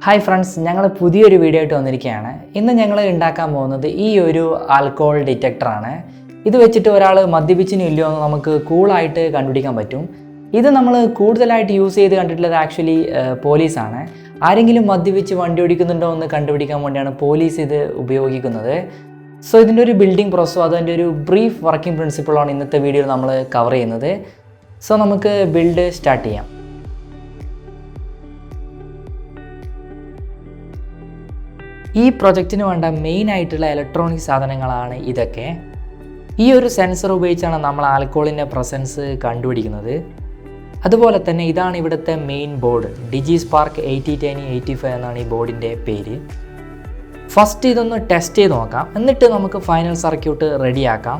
Hi friends, ഞങ്ങൾ പുതിയൊരു video ആയിട്ട് വന്നിരിക്കുകയാണ്. ഇന്ന് ഞങ്ങൾ ഉണ്ടാക്കാൻ പോകുന്നത് ഈ ഒരു ആൽക്കഹോൾ ഡിറ്റക്ടറാണ്. ഇത് വെച്ചിട്ട് ഒരാൾ മദ്യപിച്ചിനും ഇല്ലയോ എന്ന് നമുക്ക് കൂളായിട്ട് കണ്ടുപിടിക്കാൻ പറ്റും. ഇത് നമ്മൾ കൂടുതലായിട്ട് യൂസ് ചെയ്ത് കണ്ടിട്ടുള്ളത് ആക്ച്വലി പോലീസാണ്. ആരെങ്കിലും മദ്യപിച്ച് വണ്ടി ഓടിക്കുന്നുണ്ടോ എന്ന് കണ്ടുപിടിക്കാൻ വേണ്ടിയാണ് പോലീസ് ഇത് ഉപയോഗിക്കുന്നത്. സോ ഇതിൻ്റെ ഒരു ബിൽഡിംഗ് പ്രോസസ്സോ അതിൻ്റെ ഒരു ബ്രീഫ് വർക്കിംഗ് പ്രിൻസിപ്പിളാണ് ഇന്നത്തെ വീഡിയോയിൽ നമ്മൾ കവർ ചെയ്യുന്നത്. സോ നമുക്ക് ബിൽഡ് സ്റ്റാർട്ട് ചെയ്യാം. ഈ പ്രൊജക്റ്റിന് വേണ്ട മെയിൻ ആയിട്ടുള്ള ഇലക്ട്രോണിക് സാധനങ്ങളാണ് ഇതൊക്കെ. ഈ ഒരു സെൻസർ ഉപയോഗിച്ചാണ് നമ്മൾ ആൽക്കഹോളിൻ്റെ പ്രസൻസ് കണ്ടുപിടിക്കുന്നത്. അതുപോലെ തന്നെ ഇതാണ് ഇവിടുത്തെ മെയിൻ ബോർഡ്. ഡിജിസ്പാർക്ക് 801085 എന്നാണ് ഈ ബോർഡിൻ്റെ പേര്. ഫസ്റ്റ് ഇതൊന്ന് ടെസ്റ്റ് ചെയ്ത് നോക്കാം, എന്നിട്ട് നമുക്ക് ഫൈനൽ സർക്യൂട്ട് റെഡിയാക്കാം.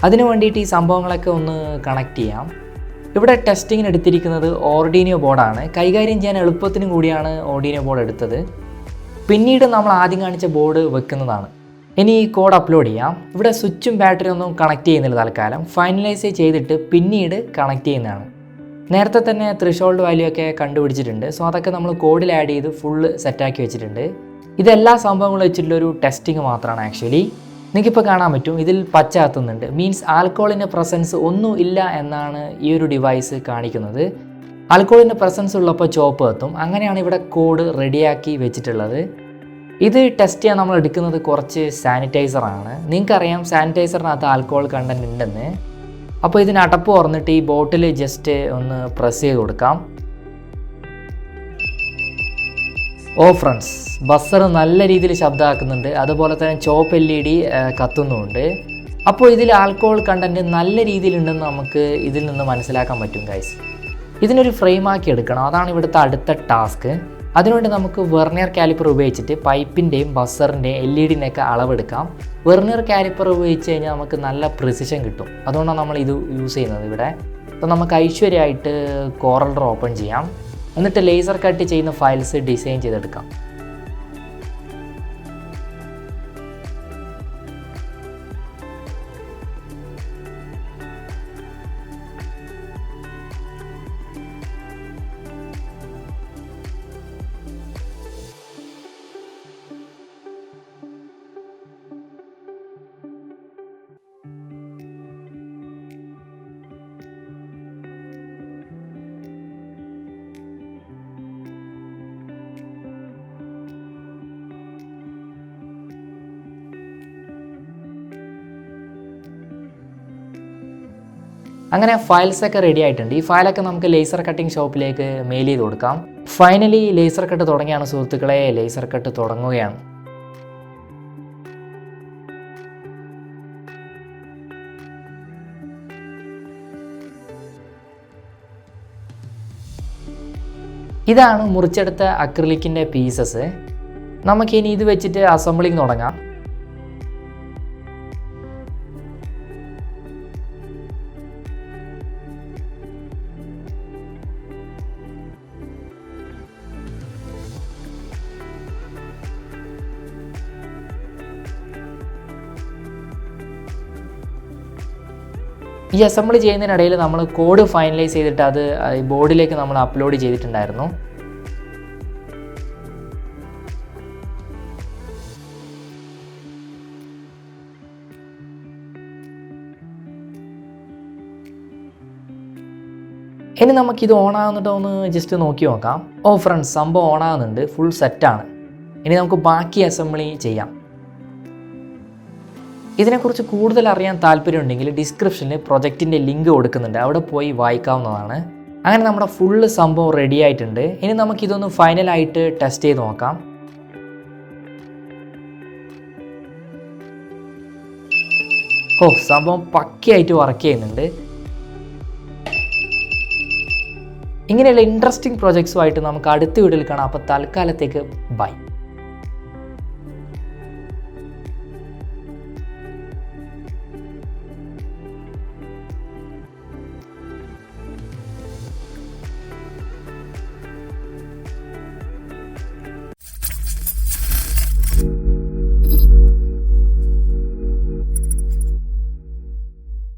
അതിന് വേണ്ടിയിട്ട് ഈ സംഭവങ്ങളൊക്കെ ഒന്ന് കണക്ട് ചെയ്യാം. ഇവിടെ ടെസ്റ്റിങ്ങിന് എടുത്തിരിക്കുന്നത് ഓർഡിനോ ബോർഡാണ്. കൈകാര്യം ചെയ്യാൻ എളുപ്പത്തിനും കൂടിയാണ് ഓർഡിനോ ബോർഡ് എടുത്തത്. പിന്നീട് നമ്മൾ ആദ്യം കാണിച്ച ബോർഡ് വെക്കുന്നതാണ്. ഇനി ഈ കോഡ് അപ്ലോഡ് ചെയ്യാം. ഇവിടെ സ്വിച്ചും ബാറ്ററിയും ഒന്നും കണക്ട് ചെയ്യുന്നില്ല തൽക്കാലം. ഫൈനലൈസ് ചെയ്തിട്ട് പിന്നീട് കണക്ട് ചെയ്യുന്നതാണ്. നേരത്തെ തന്നെ ത്രിഷോൾഡ് വാല്യൂ ഒക്കെ കണ്ടുപിടിച്ചിട്ടുണ്ട്. സോ അതൊക്കെ നമ്മൾ കോഡിൽ ആഡ് ചെയ്ത് ഫുള്ള് സെറ്റാക്കി വെച്ചിട്ടുണ്ട്. ഇതെല്ലാ സംഭവങ്ങളും വെച്ചിട്ടുള്ളൊരു ടെസ്റ്റിങ് മാത്രമാണ് ആക്ച്വലി. നിങ്ങൾക്കിപ്പോൾ കാണാൻ പറ്റും ഇതിൽ പച്ച കത്തുന്നുണ്ട്. മീൻസ് ആൽക്കഹോളിൻ്റെ പ്രസൻസ് ഒന്നും ഇല്ല എന്നാണ് ഈ ഒരു ഡിവൈസ് കാണിക്കുന്നത്. ആൽക്കഹോളിൻ്റെ പ്രസൻസ് ഉള്ളപ്പോൾ ചുവപ്പ് കത്തും. അങ്ങനെയാണ് ഇവിടെ കോഡ് റെഡിയാക്കി വെച്ചിട്ടുള്ളത്. ഇത് ടെസ്റ്റ് ചെയ്യാൻ നമ്മൾ എടുക്കുന്നത് കുറച്ച് സാനിറ്റൈസറാണ്. നിങ്ങൾക്കറിയാം സാനിറ്റൈസറിനകത്ത് ആൽക്കഹോൾ കണ്ടൻറ്റ് ഉണ്ടെന്ന്. അപ്പോൾ ഇതിന് അടപ്പ് തുറന്നിട്ട് ഈ ബോട്ടിൽ ജസ്റ്റ് ഒന്ന് പ്രസ് ചെയ്ത് കൊടുക്കാം. ഓ ഫ്രണ്ട്സ്, ബസ്സർ നല്ല രീതിയിൽ ശബ്ദമാക്കുന്നുണ്ട്. അതുപോലെ തന്നെ ചുവപ്പ് LED കത്തുന്നുമുണ്ട്. അപ്പോൾ ഇതിൽ ആൽക്കഹോൾ കണ്ടൻറ്റ് നല്ല രീതിയിലുണ്ടെന്ന് നമുക്ക് ഇതിൽ നിന്ന് മനസ്സിലാക്കാൻ പറ്റും ഗൈസ്. ഇതിനൊരു ഫ്രെയിമാക്കി എടുക്കണം, അതാണ് ഇവിടുത്തെ അടുത്ത ടാസ്ക്. അതിനുവേണ്ടി നമുക്ക് വെർനിയർ കാലിപ്പർ ഉപയോഗിച്ചിട്ട് പൈപ്പിൻ്റെയും ബസ്സറിൻ്റെയും LED-ൻ്റെയൊക്കെ അളവെടുക്കാം. വെർനിയർ കാലിപ്പർ ഉപയോഗിച്ച് കഴിഞ്ഞാൽ നമുക്ക് നല്ല പ്രിസിഷൻ കിട്ടും. അതുകൊണ്ടാണ് നമ്മൾ ഇത് യൂസ് ചെയ്യുന്നത് ഇവിടെ. അപ്പോൾ നമുക്ക് ഐശ്വര്യമായിട്ട് കോറൽ ഡ്രോ ഓപ്പൺ ചെയ്യാം. എന്നിട്ട് ലേസർ കട്ട് ചെയ്യുന്ന ഫയൽസ് ഡിസൈൻ ചെയ്തെടുക്കാം. അങ്ങനെ ഫയൽസൊക്കെ റെഡി ആയിട്ടുണ്ട്. ഈ ഫയലൊക്കെ നമുക്ക് ലേസർ കട്ടിംഗ് ഷോപ്പിലേക്ക് മെയിൽ ചെയ്ത് കൊടുക്കാം. ഫൈനലി ലേസർ കട്ട് തുടങ്ങിയാണ് സുഹൃത്തുക്കളെ. ലേസർ കട്ട് തുടങ്ങുകയാണ്. ഇതാണ് മുറിച്ചെടുത്ത അക്രിലിക്കിൻ്റെ പീസസ്. നമുക്കിനി ഇത് വെച്ചിട്ട് അസംബ്ലിങ് തുടങ്ങാം. ഈ അസംബിൾ ചെയ്യുന്നതിനിടയിൽ നമ്മൾ കോഡ് ഫൈനലൈസ് ചെയ്തിട്ട് അത് ബോർഡിലേക്ക് നമ്മൾ അപ്ലോഡ് ചെയ്തിട്ടുണ്ടായിരുന്നു. ഇനി നമുക്കിത് ഓണാകുന്നുണ്ടോ എന്ന് ജസ്റ്റ് നോക്കി നോക്കാം. ഓ ഫ്രണ്ട്സ്, സംഭവം ഓണാകുന്നുണ്ട്. ഫുൾ സെറ്റാണ്. ഇനി നമുക്ക് ബാക്കി അസംബ്ലി ചെയ്യാം. ഇതിനെക്കുറിച്ച് കൂടുതൽ അറിയാൻ താല്പര്യമുണ്ടെങ്കിൽ ഡിസ്ക്രിപ്ഷനിൽ പ്രൊജക്റ്റിൻ്റെ ലിങ്ക് കൊടുക്കുന്നുണ്ട്, അവിടെ പോയി വായിക്കാവുന്നതാണ്. അങ്ങനെ നമ്മുടെ ഫുള്ള് സംഭവം റെഡി ആയിട്ടുണ്ട്. ഇനി നമുക്കിതൊന്ന് ഫൈനലായിട്ട് ടെസ്റ്റ് ചെയ്ത് നോക്കാം. ഓ, സംഭവം പക്കയായിട്ട് വർക്ക് ചെയ്യുന്നുണ്ട്. ഇങ്ങനെയുള്ള ഇൻട്രസ്റ്റിംഗ് പ്രൊജക്ട്സുമായിട്ട് നമുക്ക് അടുത്ത വീഡിയോയിൽ കാണാം. അപ്പോൾ തൽക്കാലത്തേക്ക് ബൈ.